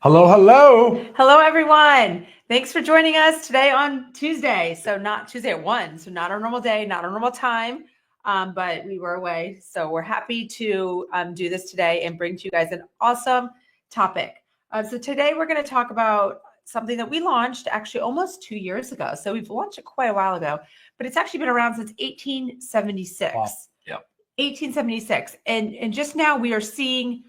Hello, hello. Hello, everyone. Thanks for joining us today on Tuesday. So not Tuesday at 1, so not our normal day, not our normal time, but we were away. So we're happy to do this today and bring to you guys an awesome topic. So today we're going to talk about something that we launched actually almost 2 years ago. So we've launched it quite a while ago, but it's actually been around since 1876. Wow. Yep. 1876. And just now we are seeing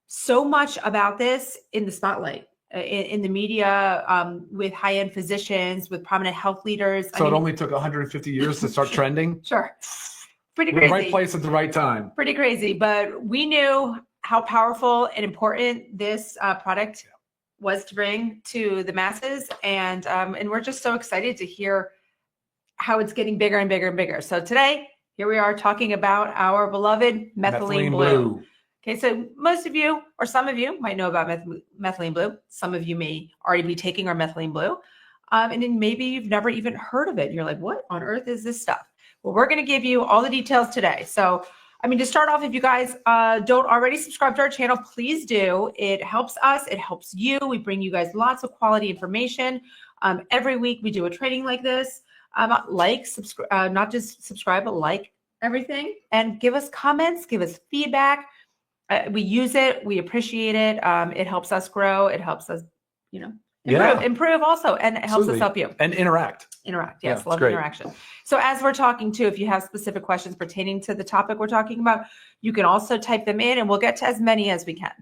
so much about this in the spotlight, in the media, with high-end physicians, with prominent health leaders. So it only took 150 years to start trending? Sure. Pretty We're crazy. in the right place at the right time. Pretty crazy. But we knew how powerful and important this product was to bring to the masses. And we're just so excited to hear how it's getting bigger and bigger and bigger. So today, here we are talking about our beloved methylene blue. Okay, so most of you or some of you might know about methylene blue. Some of you may already be taking our methylene blue. And then maybe you've never even heard of it. You're like, what on earth is this stuff? Well, we're going to give you all the details today. So, I mean, to start off, if you guys don't already subscribe to our channel, please do. It helps us. It helps you. We bring you guys lots of quality information. Every week we do a training like this. Not just subscribe, but like everything. And give us comments, give us feedback. We use it. We appreciate it. It helps us grow. It helps us, improve also. And it helps us help you. And interact. Yes. Love interaction. So as we're talking to, if you have specific questions pertaining to the topic we're talking about, you can also type them in and we'll get to as many as we can.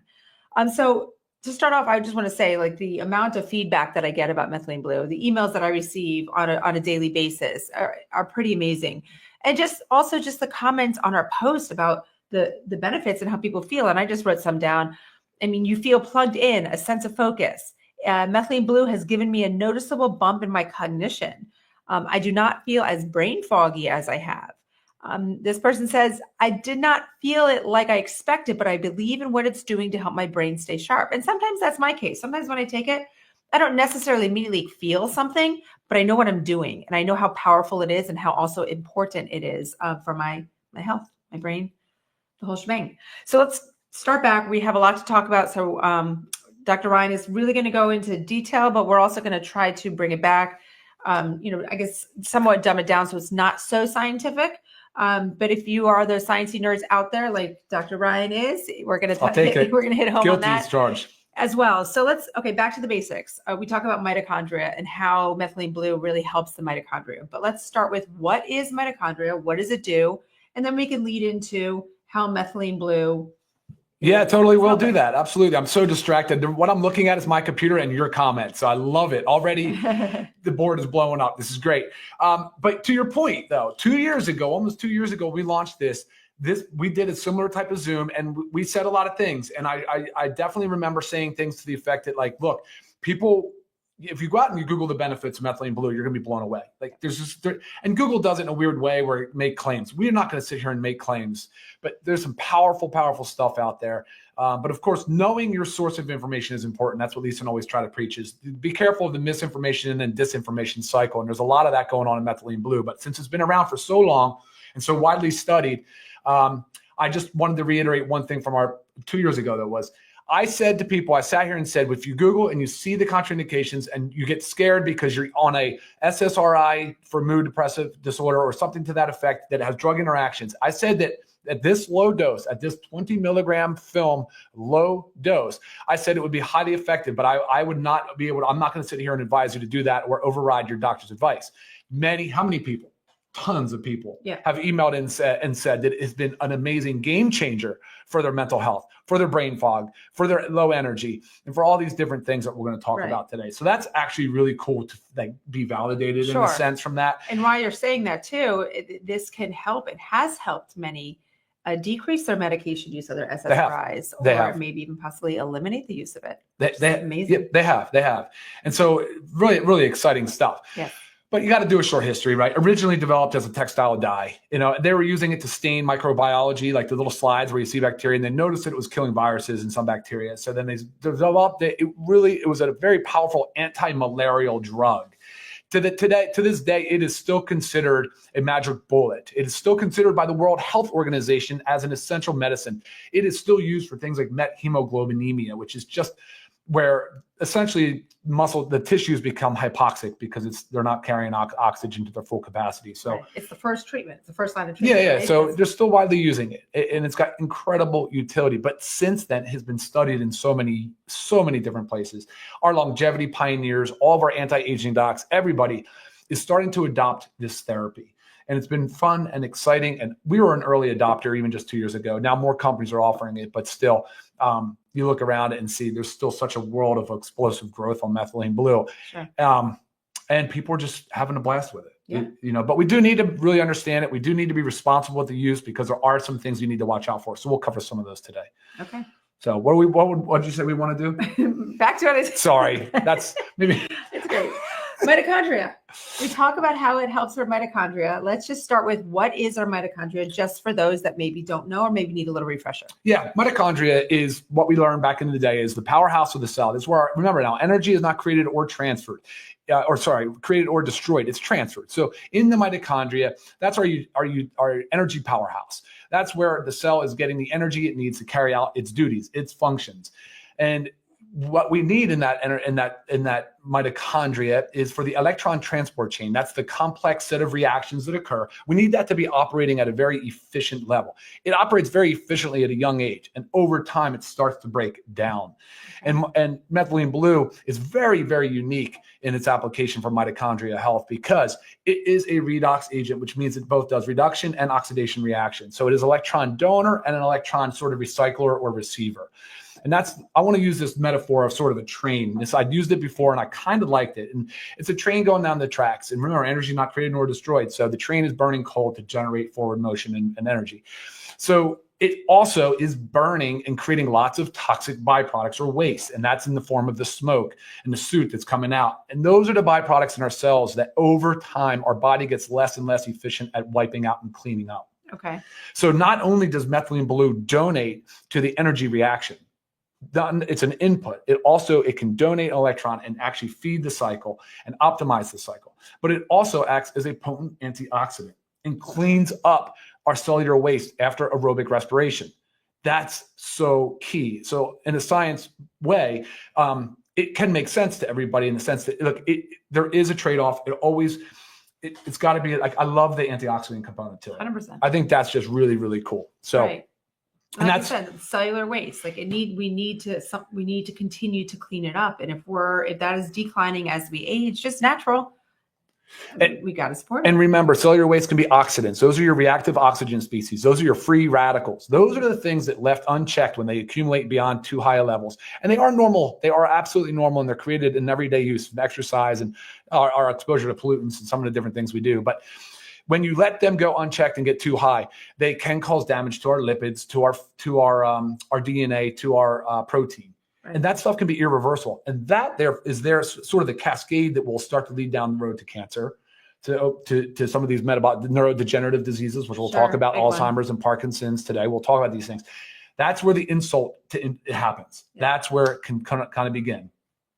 So to start off, I just want to say, like, the amount of feedback that I get about methylene blue, the emails that I receive on a daily basis are pretty amazing. And just the comments on our post about the benefits and how people feel. And I just wrote some down. I mean, you feel plugged in, a sense of focus. Methylene blue has given me a noticeable bump in my cognition. I do not feel as brain foggy as I have. This person says, I did not feel it like I expected, but I believe in what it's doing to help my brain stay sharp. And sometimes that's my case. Sometimes when I take it, I don't necessarily immediately feel something, but I know what I'm doing. And I know how powerful it is and how also important it is for my health, my brain, the whole shebang. So let's start back. We have a lot to talk about. So Dr. Ryan is really going to go into detail, but we're also going to try to bring it back, I guess somewhat dumb it down so it's not so scientific. But if you are those sciencey nerds out there, like Dr. Ryan is, we're going to hit home on that charge as well. So back to the basics. We talk about mitochondria and how methylene blue really helps the mitochondria. But let's start with what is mitochondria? What does it do? And then we can lead into how methylene blue. Yeah, totally. We'll do that. Absolutely. I'm so distracted. What I'm looking at is my computer and your comments. So I love it. Already the board is blowing up. This is great. But to your point, though, almost 2 years ago, we launched this. We did a similar type of Zoom and we said a lot of things. And I definitely remember saying things to the effect that, like, look, people, if you go out and you Google the benefits of methylene blue, you're going to be blown away. Like, and Google does it in a weird way where it make claims. We're not going to sit here and make claims, but there's some powerful, powerful stuff out there. But of course, knowing your source of information is important. That's what Lisa and always try to preach, is be careful of the misinformation and disinformation cycle. And there's a lot of that going on in methylene blue, but since it's been around for so long and so widely studied, I just wanted to reiterate one thing from our 2 years ago. That was, I said to people, I sat here and said, if you Google and you see the contraindications and you get scared because you're on a SSRI for mood depressive disorder or something to that effect that has drug interactions, I said that at this low dose, at this 20 milligram film low dose, I said it would be highly effective, but I would not be able to, I'm not going to sit here and advise you to do that or override your doctor's advice. How many people? Tons of people have emailed and said that it's been an amazing game changer for their mental health, for their brain fog, for their low energy, and for all these different things that we're going to talk about today. So that's actually really cool to be validated in a sense from that. And while you're saying that too, this can help. It has helped many decrease their medication use of their SSRIs, or maybe even possibly eliminate the use of it. Amazing. Yeah, they have. And so really, really exciting stuff. Yeah. But you got to do a short history, right? Originally developed as a textile dye. They were using it to stain microbiology, like the little slides where you see bacteria, and they noticed that it was killing viruses and some bacteria. So then they developed it. It was a very powerful anti-malarial drug. to this day, it is still considered a magic bullet. It is still considered by the World Health Organization as an essential medicine. It is still used for things like methemoglobinemia, which is just where essentially the tissues become hypoxic because they're not carrying oxygen to their full capacity. So it's the first treatment. It's the first line of treatment. Yeah. Right? So they're still widely using it, and it's got incredible utility. But since then, it has been studied in so many different places. Our longevity pioneers, all of our anti-aging docs, everybody is starting to adopt this therapy. And it's been fun and exciting. And we were an early adopter even just 2 years ago. Now more companies are offering it, but still, you look around it and see there's still such a world of explosive growth on methylene blue. Sure. And people are just having a blast with it. Yeah. But we do need to really understand it. We do need to be responsible with the use because there are some things you need to watch out for. So we'll cover some of those today. Okay. So what did you say we want to do? Back to it. Sorry, that's maybe. It's great. Mitochondria. We talk about how it helps our mitochondria. Let's just start with what is our mitochondria, just for those that maybe don't know or maybe need a little refresher. Yeah, mitochondria is what we learned back in the day is the powerhouse of the cell. This is where, remember now, energy is not created or transferred. Created or destroyed. It's transferred. So in the mitochondria, that's our energy powerhouse. That's where the cell is getting the energy it needs to carry out its duties, its functions. And what we need in that mitochondria is for the electron transport chain. That's the complex set of reactions that occur. We need that to be operating at a very efficient level. It operates very efficiently at a young age, and over time it starts to break down. And methylene blue is very, very unique in its application for mitochondria health because it is a redox agent, which means it both does reduction and oxidation reaction. So it is electron donor and an electron sort of recycler or receiver. And I want to use this metaphor of sort of a train. I'd used it before and I kind of liked it. And it's a train going down the tracks. And remember, energy is not created nor destroyed. So the train is burning coal to generate forward motion and energy. So it also is burning and creating lots of toxic byproducts or waste. And that's in the form of the smoke and the soot that's coming out. And those are the byproducts in our cells that over time, our body gets less and less efficient at wiping out and cleaning up. Okay. So not only does methylene blue donate to the energy reaction, it's an input. It can donate an electron and actually feed the cycle and optimize the cycle. But it also acts as a potent antioxidant and cleans up our cellular waste after aerobic respiration. That's so key. So in a science way, it can make sense to everybody in the sense that, look, there is a trade-off. It's got to be like, I love the antioxidant component to it. 100%. I think that's just really, really cool. So. Right. And like I said, cellular waste. Like we need to continue to clean it up. And if that is declining as we age, just natural, we got to support it. And remember, cellular waste can be oxidants. Those are your reactive oxygen species. Those are your free radicals. Those are the things that left unchecked when they accumulate beyond too high levels. And they are normal. They are absolutely normal, and they're created in everyday use from exercise and our exposure to pollutants and some of the different things we do. But when you let them go unchecked and get too high, they can cause damage to our lipids, to our DNA, to our protein. Right. And that stuff can be irreversible. And that is sort of the cascade that will start to lead down the road to cancer, to some of these metabolic neurodegenerative diseases, which we'll talk about, Alzheimer's and Parkinson's today. We'll talk about these things. That's where the insult it happens. Yeah. That's where it can kind of begin.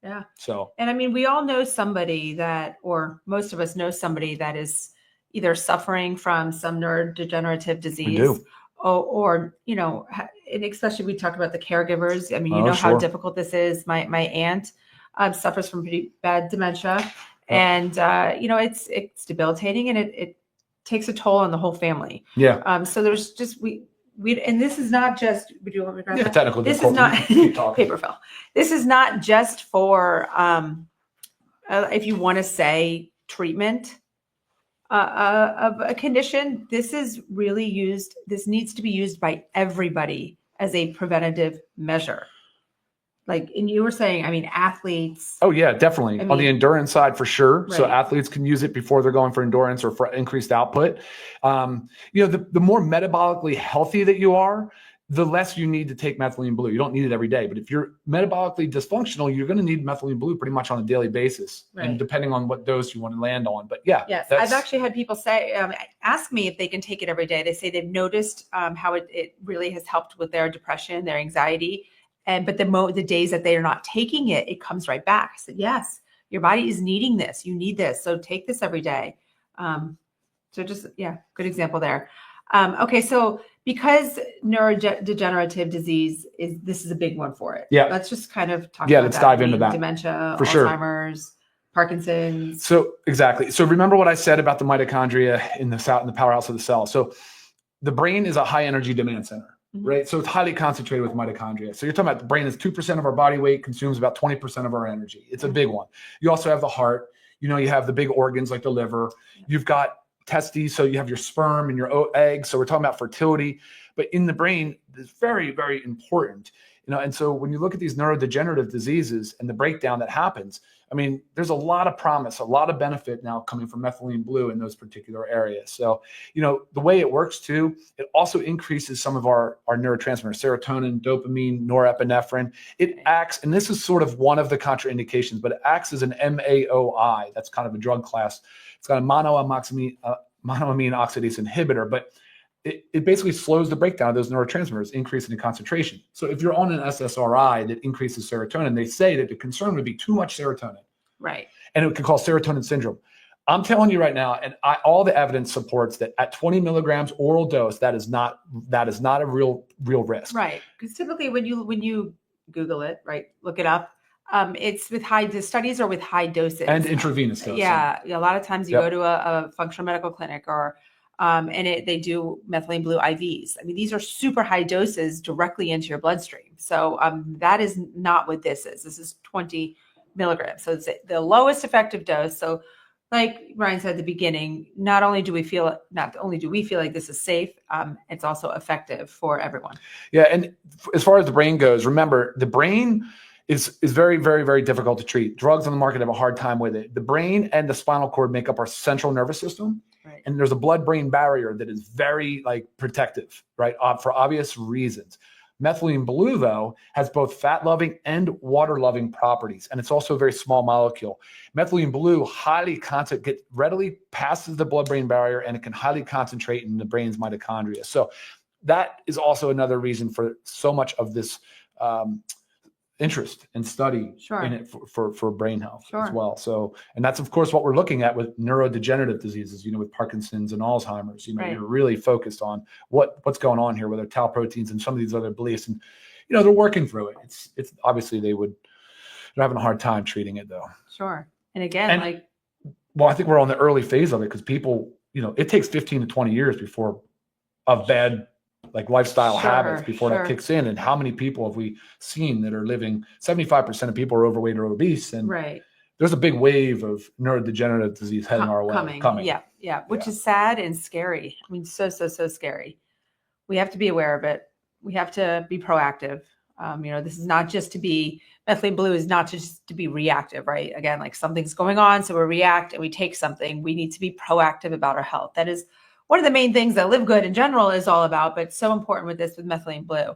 Yeah. So. And I mean, we all know somebody or most of us know somebody that is either suffering from some neurodegenerative disease or and especially we talk about the caregivers. I mean, how difficult this is. My aunt suffers from pretty bad dementia and, it's debilitating and it takes a toll on the whole family. Yeah. So there's just, and this is not just, technical. This is not paper fell. This is not just for, if you want to say treatment, of a condition. This is really used. This needs to be used by everybody as a preventative measure. Like, and you were saying, I mean, athletes. Oh yeah, definitely. On the endurance side for sure. Right. So athletes can use it before they're going for endurance or for increased output. The more metabolically healthy that you are, the less you need to take methylene blue. You don't need it every day. But if you're metabolically dysfunctional, you're going to need methylene blue pretty much on a daily basis. Right. And depending on what dose you want to land on. But yeah. Yes. I've actually had people say, ask me if they can take it every day. They say they've noticed how it really has helped with their depression, their anxiety. But the days that they are not taking it, it comes right back. I said, yes, Your body is needing this. You need this. So take this every day. So just, yeah, good example there. Okay. So because neurodegenerative disease this is a big one for it. Yeah. Let's just kind of talk Yeah, about let's that. dive into that. Dementia, For sure. Alzheimer's, Parkinson's. So exactly. So remember what I said about the mitochondria in the powerhouse of the cell. So the brain is a high energy demand center, right? So it's highly concentrated with mitochondria. So you're talking about the brain is 2% of our body weight, consumes about 20% of our energy. It's a big one. You also have the heart. You have the big organs like the liver. You've got testes, so you have your sperm and your eggs. So we're talking about fertility, but in the brain, it's very, very important. And so when you look at these neurodegenerative diseases and the breakdown that happens, I mean, there's a lot of promise, a lot of benefit now coming from methylene blue in those particular areas. So, the way it works too, it also increases some of our neurotransmitters, serotonin, dopamine, norepinephrine. It acts, and this is sort of one of the contraindications, but it acts as an MAOI. That's kind of a drug class. It's got a monoamine oxidase inhibitor, but it basically slows the breakdown of those neurotransmitters, increasing in concentration. So if you're on an SSRI that increases serotonin, they say that the concern would be too much serotonin. Right. And it could cause serotonin syndrome. I'm telling you right now, and all the evidence supports that at 20 milligrams oral dose, that is not a real risk. Right. Because typically when you Google it, right, look it up, it's with the studies are with high doses. And intravenous dosing. Yeah. A lot of times you go to a functional medical clinic or they do methylene blue IVs. I mean, these are super high doses directly into your bloodstream. So that is not what this is. This is 20 milligrams. So it's the lowest effective dose. So like Ryan said at the beginning, not only do we feel like this is safe, it's also effective for everyone. Yeah. And as far as the brain goes, remember, the brain is very, very, very difficult to treat. Drugs on the market have a hard time with it. The brain and the spinal cord make up our central nervous system. Right. And there's a blood-brain barrier that is very protective, right? For obvious reasons. Methylene blue, though, has both fat-loving and water-loving properties, and it's also a very small molecule. Methylene blue readily passes the blood-brain barrier, and it can highly concentrate in the brain's mitochondria. So that is also another reason for so much of this interest and study in it for brain health as well. So, and that's of course what we're looking at with neurodegenerative diseases, with Parkinson's and Alzheimer's, you're really focused on what's going on here with our tau proteins and some of these other beliefs. And, they're working through it. It's obviously they're having a hard time treating it though. Sure. And again, I think we're on the early phase of it because people, it takes 15 to 20 years before a bad lifestyle habits before that kicks in. And how many people have we seen that are living? 75% of people are overweight or obese, and there's a big wave of neurodegenerative disease heading our way. Coming. Yeah. Which is sad and scary. I mean, so scary. We have to be aware of it. We have to be proactive. This is not just to be methylene blue is not just to be reactive, right? Again, something's going on, so we react and we take something. We need to be proactive about our health. That is one of the main things that Live Good in general is all about, but so important with methylene blue.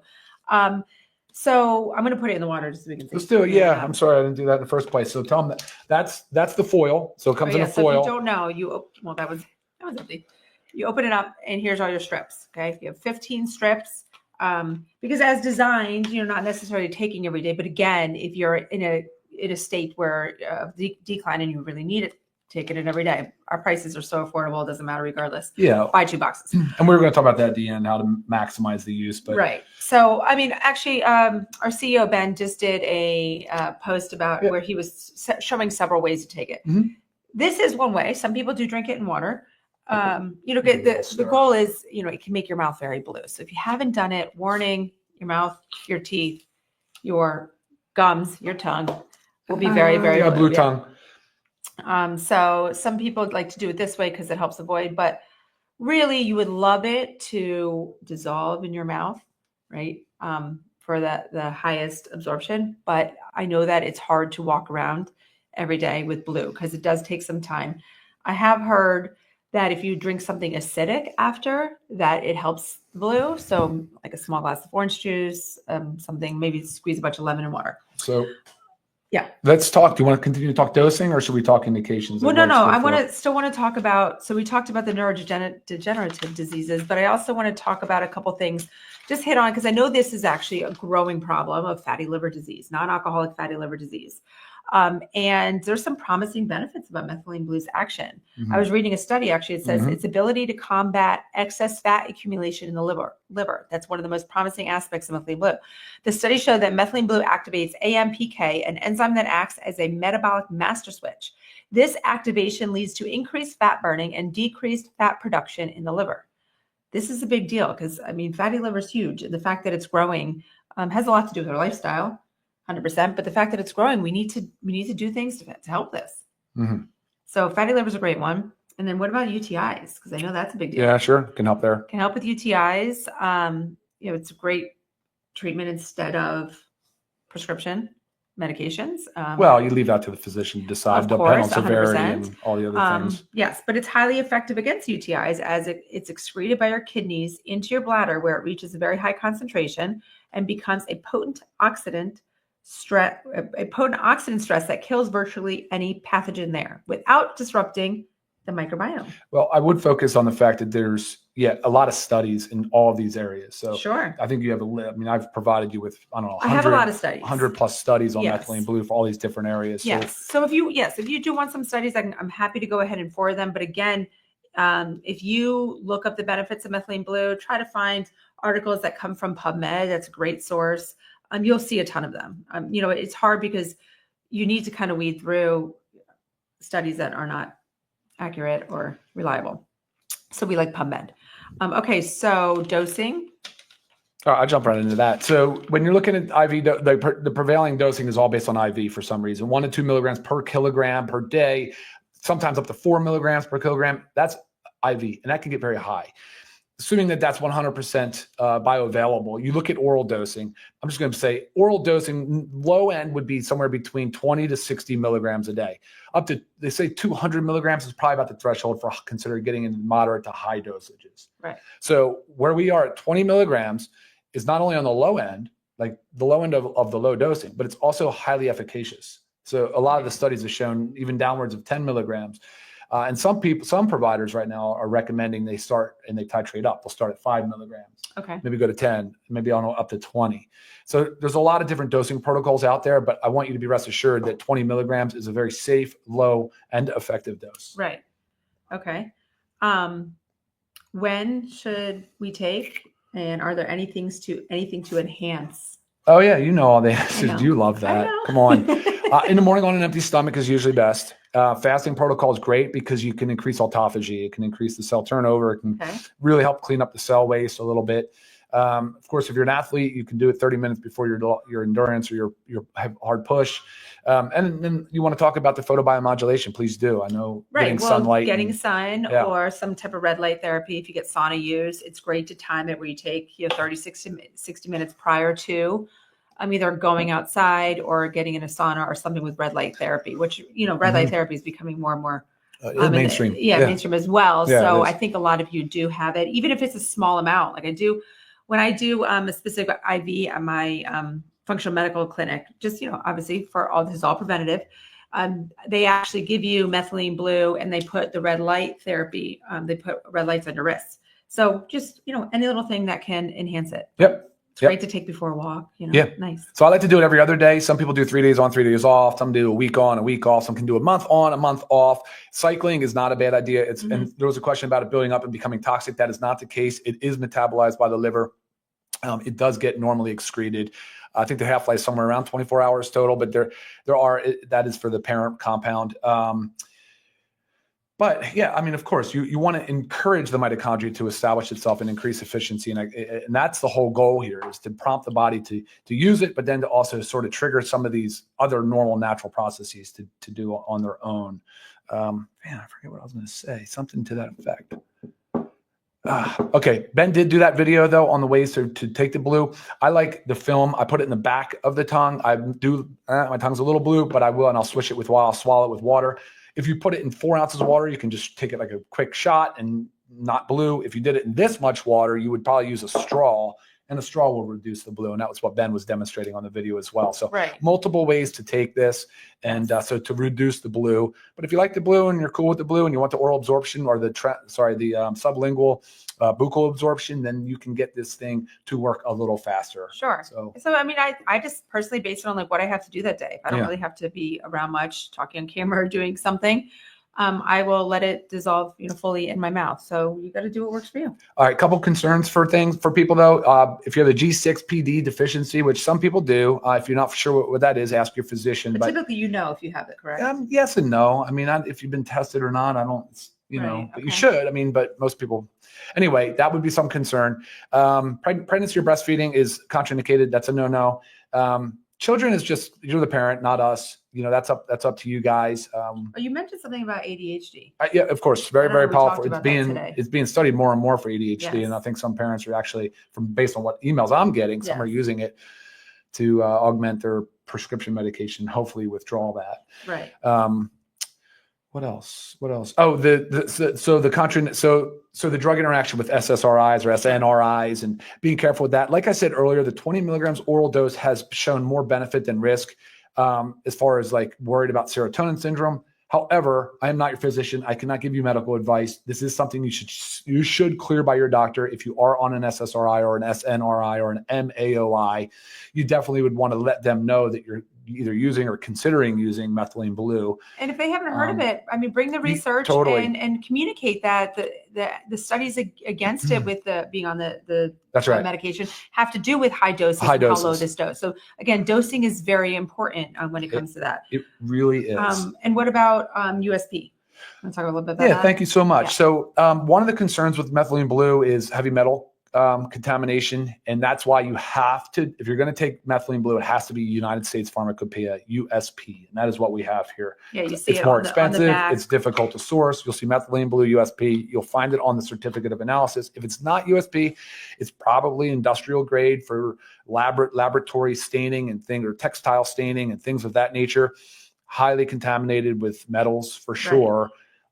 So I'm going to put it in the water just so we can see. Let's do it. Yeah. I'm sorry I didn't do that in the first place. So tell them that's the foil. So it comes in a foil. So if you don't know, that was empty. You open it up and here's all your strips. Okay. You have 15 strips. Because as designed, not necessarily taking every day, but again, if you're in a state where decline and you really need it, take it in every day. Our prices are so affordable; it doesn't matter regardless. Yeah, buy 2 boxes. And we were going to talk about that at the end, how to maximize the use. But right. So, I mean, actually, our CEO Ben just did a post about where he was showing several ways to take it. Mm-hmm. This is one way. Some people do drink it in water. The goal is, it can make your mouth very blue. So if you haven't done it, warning: your mouth, your teeth, your gums, your tongue will be very, very blue. Blue tongue. So some people like to do it this way because it helps avoid, but really you would love it to dissolve in your mouth, right? For the highest absorption. But I know that it's hard to walk around every day with blue because it does take some time. I have heard that if you drink something acidic after that, it helps the blue. So like a small glass of orange juice, something, maybe squeeze a bunch of lemon and water. So yeah, let's talk. Do you want to continue to talk dosing, or should we talk indications? Well, no. I still want to talk about. So we talked about the neurodegenerative diseases, but I also want to talk about a couple things just hit on, because I know this is actually a growing problem of fatty liver disease, non-alcoholic fatty liver disease. And there's some promising benefits about methylene blue's action. Mhm. I was reading a study, actually, it says Mhm. its ability to combat excess fat accumulation in the liver. That's one of the most promising aspects of methylene blue. The study showed that methylene blue activates AMPK, an enzyme that acts as a metabolic master switch. This activation leads to increased fat burning and decreased fat production in the liver. This is a big deal because, I mean, fatty liver is huge. The fact that it's growing has a lot to do with our lifestyle. 100%, but the fact that it's growing, we need to do things to help this. Mm-hmm. So fatty liver is a great one. And then what about UTIs? Because I know that's a big deal. Yeah, sure, can help there. Can help with UTIs. It's a great treatment instead of prescription medications. Well, you leave that to the physician to decide, Of depending on course, severity 100%. and all the other things. Yes, but it's highly effective against UTIs as it's excreted by your kidneys into your bladder, where it reaches a very high concentration and becomes a potent oxidant stress that kills virtually any pathogen there without disrupting the microbiome. Well, I would focus on the fact that there's a lot of studies in all of these areas. So Sure. I think you have I've provided you with, I don't know, I have a lot of studies. 100 plus studies on Yes. methylene blue for all these different areas. Yes. So if you do want some studies, I'm happy to go ahead and forward them. But again, if you look up the benefits of methylene blue, try to find articles that come from PubMed. That's a great source. You'll see a ton of them. It's hard because you need to kind of weed through studies that are not accurate or reliable. So we like PubMed. Okay, so dosing. All right, I'll jump right into that. So when you're looking at IV, the prevailing dosing is all based on IV for some reason. 1 to 2 milligrams per kilogram per day, sometimes up to 4 milligrams per kilogram. That's IV, and that can get very high. Assuming that that's 100% bioavailable, you look at oral dosing. I'm just going to say oral dosing, low end would be somewhere between 20 to 60 milligrams a day. Up to, they say 200 milligrams is probably about the threshold for consider getting into moderate to high dosages. Right. So where we are at 20 milligrams is not only on the low end, like the low end of the low dosing, but it's also highly efficacious. So a lot of the studies have shown even downwards of 10 milligrams. And some providers right now are recommending they start and they titrate up. They'll start at 5 milligrams, Okay. maybe go to 10, maybe on up to 20. So there's a lot of different dosing protocols out there, but I want you to be rest assured that 20 milligrams is a very safe, low, and effective dose. Right. Okay. When should we take? And are there anything to enhance? Oh yeah, you know all the answers. You love that. Come on. In the morning on an empty stomach is usually best. Fasting protocol is great because you can increase autophagy. It can increase the cell turnover. It can really help clean up the cell waste a little bit. Of course, if you're an athlete, you can do it 30 minutes before your endurance or your hard push. And then you want to talk about the photobiomodulation, please do. I know getting sunlight. Getting sun or some type of red light therapy. If you get sauna use, it's great to time it where you take 30, 60 minutes prior to either going outside or getting in a sauna or something with red light therapy, which, red light therapy is becoming more and more mainstream. Mainstream as well. Yeah, so I think a lot of you do have it, even if it's a small amount. Like I do, when I do a specific IV at my functional medical clinic, just, obviously for all this is all preventative. They actually give you methylene blue and they put the red light therapy. They put red lights on your wrists. So just, any little thing that can enhance it. Yep. It's great to take before a walk. Nice. So I like to do it every other day. Some people do 3 days on, 3 days off. Some do a week on, a week off. Some can do a month on, a month off. Cycling is not a bad idea. And there was a question about it building up and becoming toxic. That is not the case. It is metabolized by the liver. It does get normally excreted. I think the half-life is somewhere around 24 hours total, but that is for the parent compound. But yeah, of course, you want to encourage the mitochondria to establish itself and increase efficiency. And that's the whole goal here, is to prompt the body to use it, but then to also sort of trigger some of these other normal natural processes to do on their own. I forget what I was going to say. Something to that effect. Okay, Ben did do that video though on the ways to take the blue. I like the film. I put it in the back of the tongue. I do. My tongue's a little blue, but I will, and I'll swish it with water. I'll swallow it with water. If you put it in 4 ounces of water, you can just take it like a quick shot and not blue. If you did it in this much water, you would probably use a straw and a straw will reduce the blue. And that was what Ben was demonstrating on the video as well. So Right. multiple ways to take this, and so to reduce the blue. But if you like the blue and you're cool with the blue and you want the oral absorption or the sublingual buccal absorption, then you can get this thing to work a little faster. Sure. So I mean, I just personally base it on like what I have to do that day. If I don't really have to be around much, talking on camera or doing something, I will let it dissolve, fully in my mouth. So you got to do what works for you. All right. Couple concerns for people though. If you have a G6PD deficiency, which some people do, if you're not sure what that is, ask your physician. But typically, if you have it, correct? Yes and no. I mean, if you've been tested or not, I don't, but you should. I mean, but most people. Anyway, that would be some concern. Pregnancy or breastfeeding is contraindicated. That's a no-no. Children is just, you're the parent, not us. That's up to you guys. You mentioned something about ADHD. Yeah, of course, very, very powerful. It's being studied more and more for ADHD, yes. And I think some parents are actually, based on what emails I'm getting, some are using it to augment their prescription medication. Hopefully, withdraw that. Right. What else? Oh, so the drug interaction with SSRIs or SNRIs and being careful with that. Like I said earlier, the 20 milligrams oral dose has shown more benefit than risk as far as like worried about serotonin syndrome. However, I am not your physician. I cannot give you medical advice. This is something you should clear by your doctor. If you are on an SSRI or an SNRI or an MAOI, you definitely would want to let them know that you're either using or considering using methylene blue. And if they haven't heard of it, I mean, bring the research and communicate that the studies against it with being on the medication have to do with high doses and how low this dose. So again, dosing is very important when it comes to that. It really is. And what about USP? Want to talk a little bit about that? Thank you so much. Yeah. So one of the concerns with methylene blue is heavy metal contamination, and that's why you have to, if you're going to take methylene blue, it has to be United States Pharmacopoeia, USP, and that is what we have here. Yeah, you see it's more expensive. It's difficult to source. You'll see methylene blue USP. You'll find it on the certificate of analysis. If it's not USP, it's probably industrial grade for laboratory staining and or textile staining and things of that nature. Highly contaminated with metals for sure.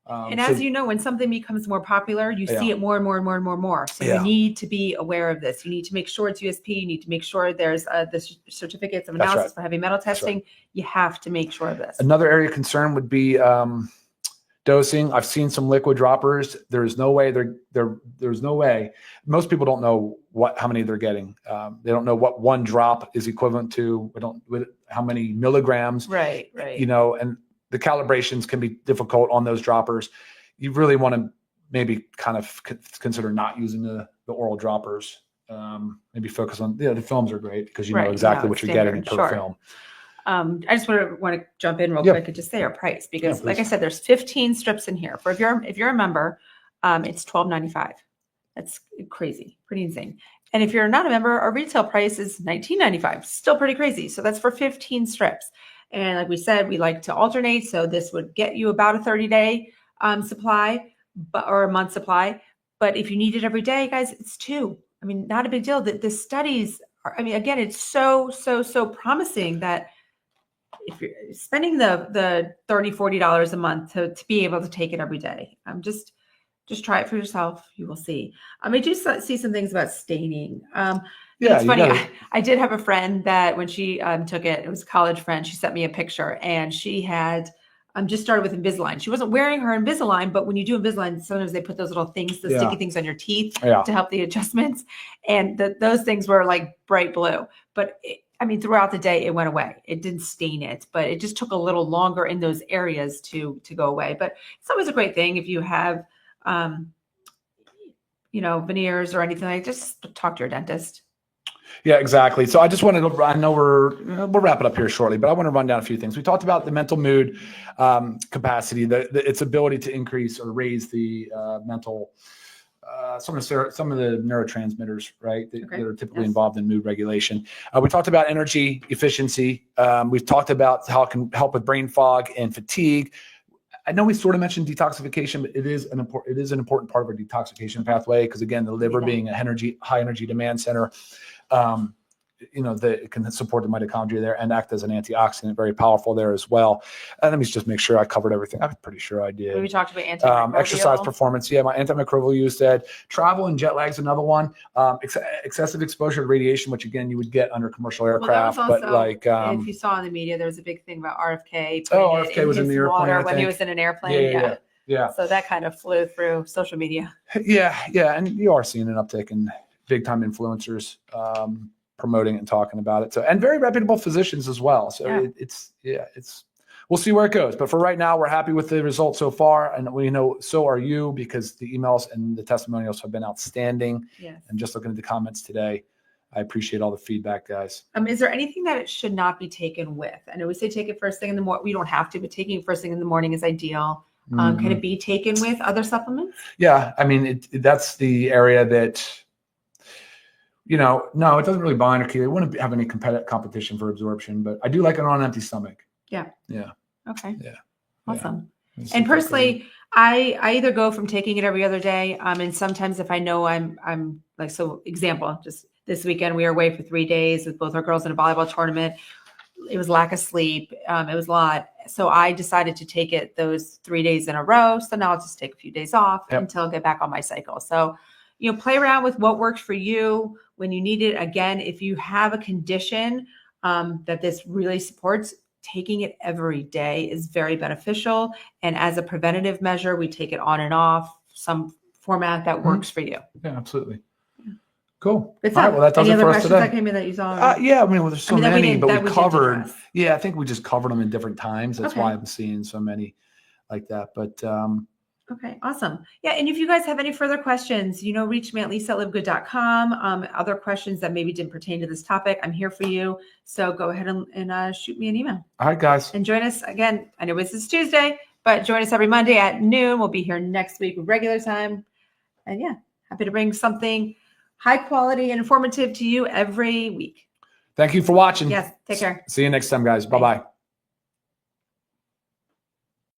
Right. And as you know, when something becomes more popular, you see it more and more and more and more and more. So you need to be aware of this. You need to make sure it's USP. You need to make sure there's the certificates of analysis for heavy metal testing. You have to make sure of this. Another area of concern would be dosing. I've seen some liquid droppers. There's no way there's no way. Most people don't know how many they're getting. They don't know what one drop is equivalent to. How many milligrams. Right. And the calibrations can be difficult on those droppers. You really want to maybe kind of consider not using the oral droppers. Maybe focus on the films are great because you know exactly what you're getting per film. I just want to jump in real quick and just say our price because, like I said, there's 15 strips in here. For if you're a member, it's $12.95. That's crazy, pretty insane. And if you're not a member, our retail price is $19.95. Still pretty crazy. So that's for 15 strips. And like we said, we like to alternate. So this would get you about a 30-day supply or a month supply. But if you need it every day, guys, it's 2. I mean, not a big deal. The studies are, again, it's so promising that if you're spending the $30, $40 a month to be able to take it every day, just try it for yourself. You will see. I do see some things about staining. It's funny. I did have a friend that when she took it was a college friend. She sent me a picture and she had just started with Invisalign. She wasn't wearing her Invisalign, but when you do Invisalign, sometimes they put those little things, the sticky things on your teeth to help the adjustments. And those things were like bright blue. But throughout the day, it went away. It didn't stain it, but it just took a little longer in those areas to go away. But it's always a great thing if you have, veneers or anything like that, just talk to your dentist. Yeah, exactly. So I just wanted to, I know we'll wrap it up here shortly, but I want to run down a few things. We talked about the mental mood capacity, its ability to increase or raise the mental, some of the neurotransmitters, right, that are typically involved in mood regulation. We talked about energy efficiency. We've talked about how it can help with brain fog and fatigue. I know we sort of mentioned detoxification, but it is an important part of our detoxification pathway because, again, the liver being a high energy demand center. it can support the mitochondria there and act as an antioxidant, very powerful there as well. And let me just make sure I covered everything. I'm pretty sure I did. We talked about antimicrobial. Exercise performance. Yeah, my antimicrobial use said. Travel and jet lag is another one. Excessive exposure to radiation, which again you would get under commercial aircraft. Also, but like, if you saw in the media, there was a big thing about RFK. RFK was in the airplane when he was in an airplane. Yeah. So that kind of flew through social media. Yeah, and you are seeing an uptick in big time influencers promoting and talking about it. So, and very reputable physicians as well. So it's we'll see where it goes. But for right now, we're happy with the results so far, and we know so are you, because the emails and the testimonials have been outstanding. Yes. And just looking at the comments today, I appreciate all the feedback, guys. Is there anything that it should not be taken with? I know we say take it first thing in the morning. We don't have to, but taking it first thing in the morning is ideal. Can it be taken with other supplements? Yeah, I mean, that's the area that, no, it doesn't really bind or kill. It wouldn't have any competition for absorption, but I do like it on an empty stomach. Yeah. Okay. Yeah. Awesome. Yeah. And personally, I either go from taking it every other day, and sometimes if I know I'm like, so example, just this weekend we were away for 3 days with both our girls in a volleyball tournament. It was lack of sleep. It was a lot. So I decided to take it those 3 days in a row. So now I'll just take a few days off until I get back on my cycle. So, play around with what works for you when you need it. Again, if you have a condition that this really supports, taking it every day is very beneficial. And as a preventative measure, we take it on and off, some format that works for you. Yeah, absolutely. Cool. All right, well, that does it for us today. That came in that you saw? Yeah, there's so many, but we covered. Yeah, I think we just covered them in different times. That's why I'm seeing so many like that. But okay, awesome. Yeah, and if you guys have any further questions, reach me at lisa@livegood.com. Other questions that maybe didn't pertain to this topic, I'm here for you. So go ahead and shoot me an email. All right, guys. And join us again. I know this is Tuesday, but join us every Monday at noon. We'll be here next week, regular time. And happy to bring something high quality and informative to you every week. Thank you for watching. Yes, take care. See you next time, guys. Bye-bye.